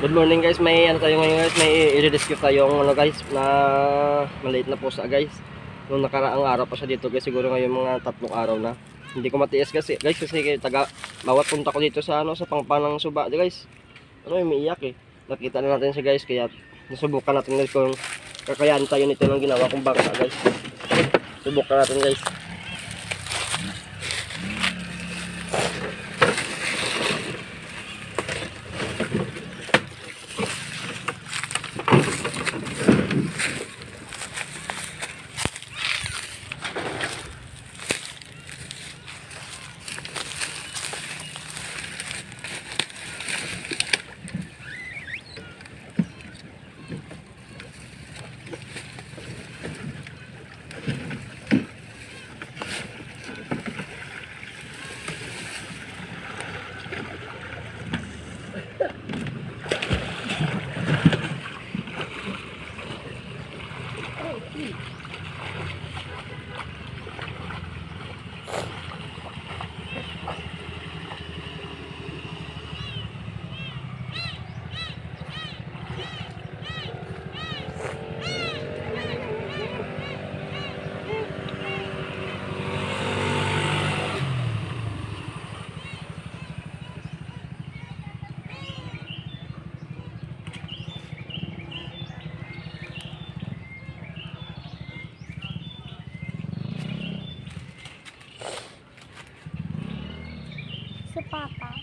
Good morning guys, may ano tayo ngayon guys, may i-rescue tayong ano guys, na maliit na pusa guys. Nung nakaraang araw pa siya dito guys, siguro ngayon mga 3 araw na. Hindi ko matiis kasi guys, kasi bawat punta ko dito sa ano, sa pangpanang suba guys. Ano, umiiyak eh. Nakita na natin siya guys, kaya nasubukan natin guys kung kakayanin tayo nito ng ginawa kong bangka guys. Subukan natin guys. Si Papa.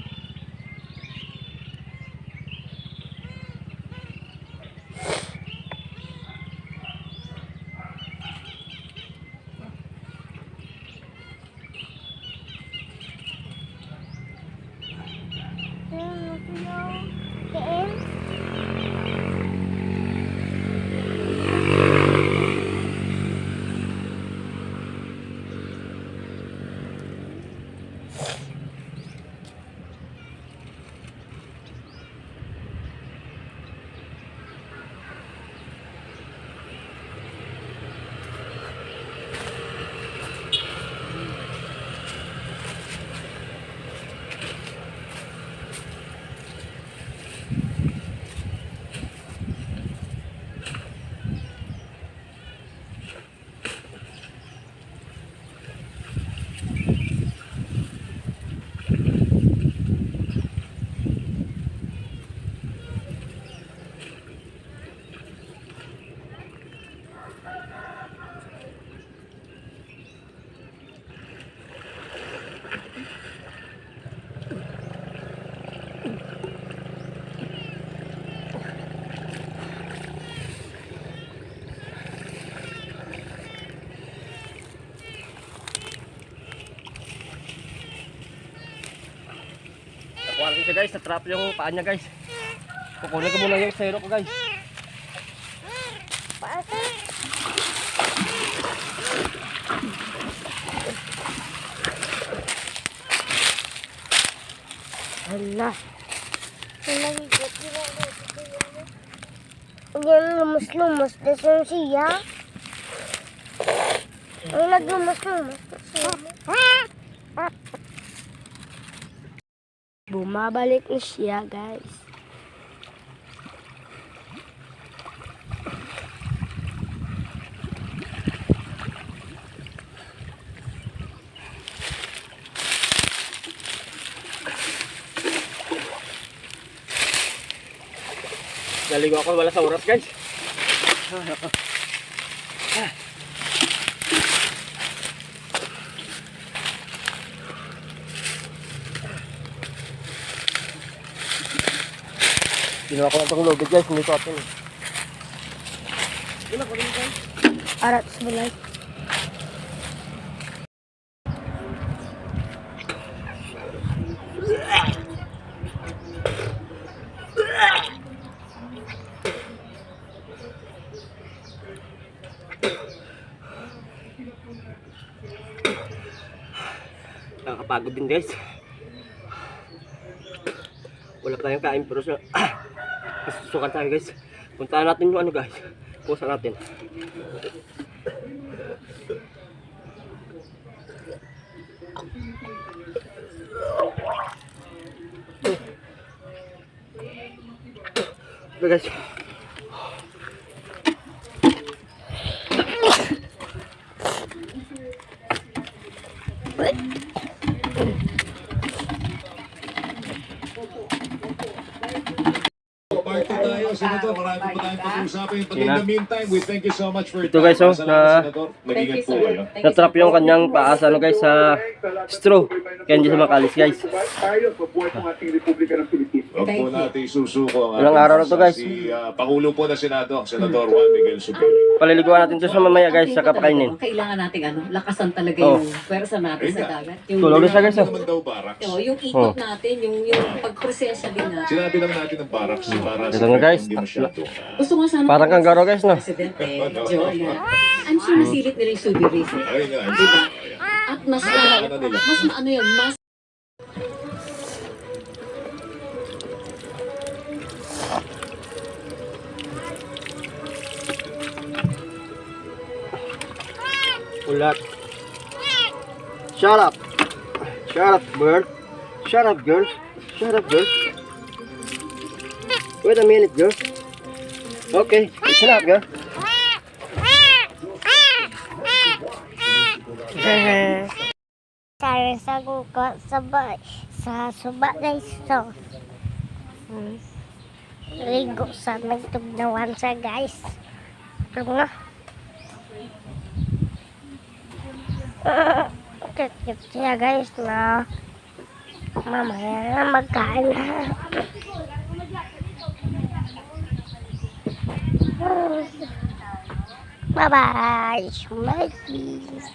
Nakuha natin siya guys, na-trap yung paa niya guys. Kukunin ko muna yung sero ko guys. Hala. Ang lumas-lumas na siya. Ang naglumas-lumas na siya. Bumabalik na siya, guys. Naligo ako, wala sa oras guys. Ginawa ko lang itong lobid guys, hindi ko atin. Ginawa ko rin guys. Arat sa balay. Nakakapagod din guys. Wala pa tayong kain pero susukan tayo guys. Puntahan natin yung ano guys, pusa natin. na guys. Party tayo, Senator. Marami pa tayong pag-uusapin. But in the meantime, we thank you so much for your Ito guys, oh, Salamat, Senator. Mag-ingat po kayo. Natrap yung kanyang paa sa ano guys, sa straw. Kaya hindi siya makalis guys. Huwag po natin isusuko ang Ilang araw na to, guys? Si Pangulo po na Senado, Senator Juan Miguel Zubiri. Paliliguan natin ito sa mamaya guys, sa kapakainin. Kailangan natin lakasan talaga Oh. yung pwersa natin sa dagat. Yung, Tulog na siya guys. Ano Oh. naman daw barracks? yung ikot natin, yung pagpresensya din na. Sinabi lang natin ng barracks para Ito sa na, guys. hindi masyado. Gusto nga sana Parang kanggaro guys, no? Presidente, Joy. I'm sure nasilit nila yung Subi Race. Ayun nga. Diba? At mas ano yun, mas Ulat. Shut up. Shut up, girl. Shut up, girl. Shut up, girl. Wait a minute, girl. Okay, listen up, girl. Sorry sa guko sa suba guys to. Ligo sa nagtugnawan sa guys. Ano? Kit siya guys na mamaya na magkain na. Bye-bye.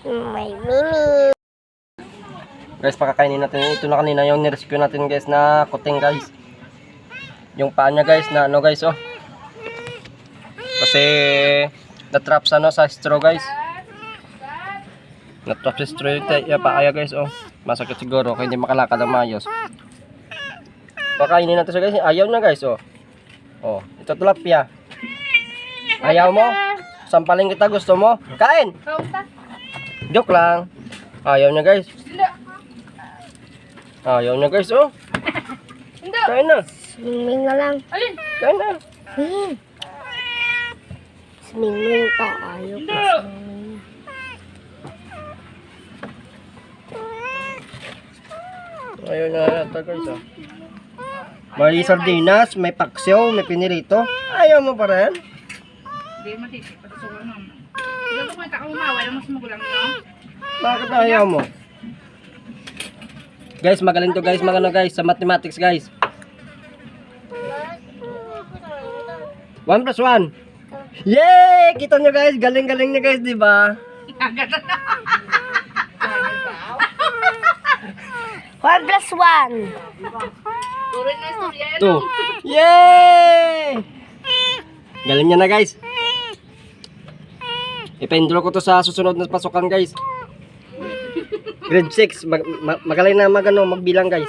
My mini. Guys, pakakainin natin. Ito na kanina yung nirescue natin guys na kuting guys. Yung paa niya guys na ano guys oh. Kasi na-trap sa ano sa straw guys. Na-trap sa straw yung paa niya guys oh. Masakit siguro kaya hindi makalakad ang maayos. Pakainin natin siya guys. Ayaw na guys oh. Oh, ito tilapia. Ayaw mo? Sampalin kita, gusto mo? Kain! Joke lang. Ayaw na guys. Ayaw na guys oh. Kain na. Swimming na lang. Kain na. Swimming pa. Ayaw pa swimming. Ayaw na yata guys oh. May sardinas, may paksiw, may pinirito. Ayaw mo pa rin? Hindi matiti. Pagsusunod mo. Ito kung ikaw mas magulang nyo. Bakit ayaw mo? Guys, magaling to guys, mga ano guys, sa mathematics guys. 1 plus 1. Yay! Kita nyo guys, galing-galing nyo guys, di ba? 1 plus 1. Tuloy na istorya. 2. Yay! Galing niya na guys. Ipa-enroll ko to sa susunod na pasukan guys. Grade 6. Magaling na magbilang guys.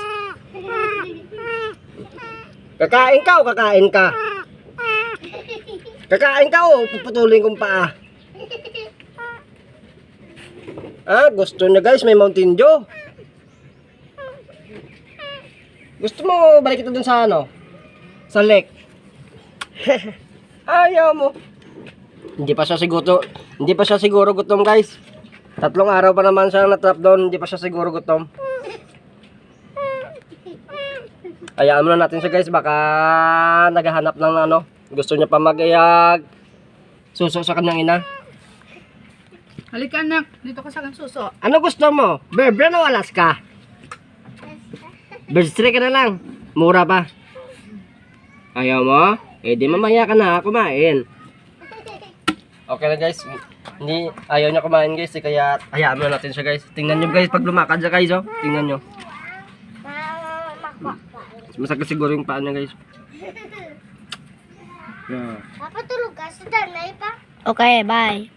Kakain ka o kakain ka? Kakain ka o puputulin kong paa? Ah, gusto niya guys, may Mountain Dew. Gusto mo balik ito dun sa ano? Sa lake. Ayaw mo. Hindi pa siya siguro gutom guys. 3 araw pa naman siya na-trap doon, hindi pa siya siguro gutom. Hayaan muna natin siya guys, baka naghahanap ng ano. Gusto niya pa mag-iyag suso sa kanyang ina. Halika anak, dito ka sa akin suso. Ano gusto mo? Bebre o Alaska? Berstray ka na lang. Mura pa. Ayaw mo? Eh di mamaya ka na kumain. Okay na guys. Hindi, ayaw niya kumain guys. Kaya hayaan mo natin siya guys. Tingnan nyo guys pag lumakad siya guys oh. Tingnan nyo. Masakit siguro yung paa niya guys. Yeah. Papatulog ka sa danay pa. Okay, bye.